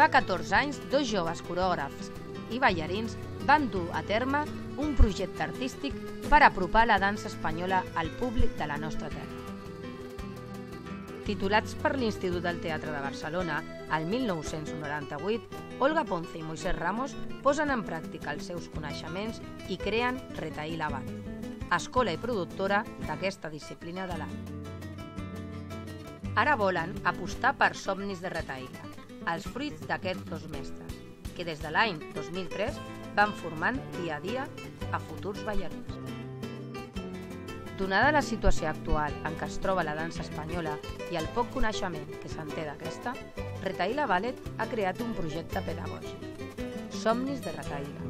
Fa 14 anys, dos joves coreògrafs i ballarins van dur a terme un projecte artístic per apropar la dansa espanyola al públic de la nostra terra. Titulats per l'Institut del Teatre de Barcelona, el 1998, Olga Ponce i Moisés Ramos posen en pràctica els seus coneixements i creen Retahíla Ballet, escola i productora d'aquesta disciplina de l'art. Ara volen apostar per somnis de Retahíla, els fruits d'aquests dos mestres, que des de l'any 2003 van formant dia a dia a futurs ballarins. Donada la situació actual en què es troba la dansa espanyola i el poc coneixement que se'n té d'aquesta, Retahíla Ballet ha creat un projecte pedagògic, Somnis de Retahíla,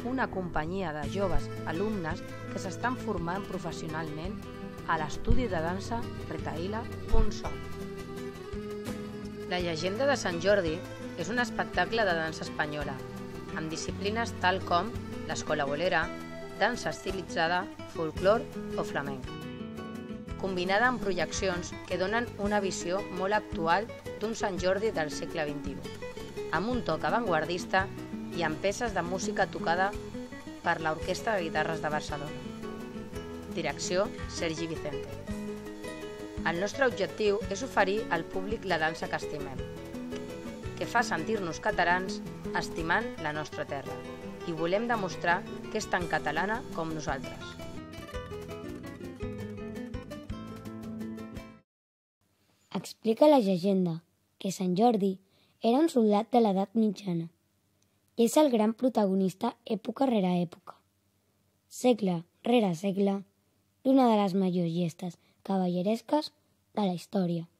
una companyia de joves alumnes que s'estan formant professionalment a l'estudi de dansa retahila.som. La llegenda de Sant Jordi és un espectacle de dansa espanyola, amb disciplines tal com l'escola bolera, dansa estilitzada, folklor o flamenc, combinada amb projeccions que donen una visió molt actual d'un Sant Jordi del segle XXI, amb un toc avantguardista i amb peces de música tocada per l'Orquestra de Guitarres de Barcelona. Direcció Sergi Vicente. El nostre objectiu és oferir al públic la dansa que estimem, que fa sentir-nos catalans estimant la nostra terra, i volem demostrar que és tan catalana com nosaltres. Explica la llegenda que Sant Jordi era un soldat de l'edat mitjana i és el gran protagonista època rere època, segle rere segle, d'una de les majors gestes cavalleresques de la història.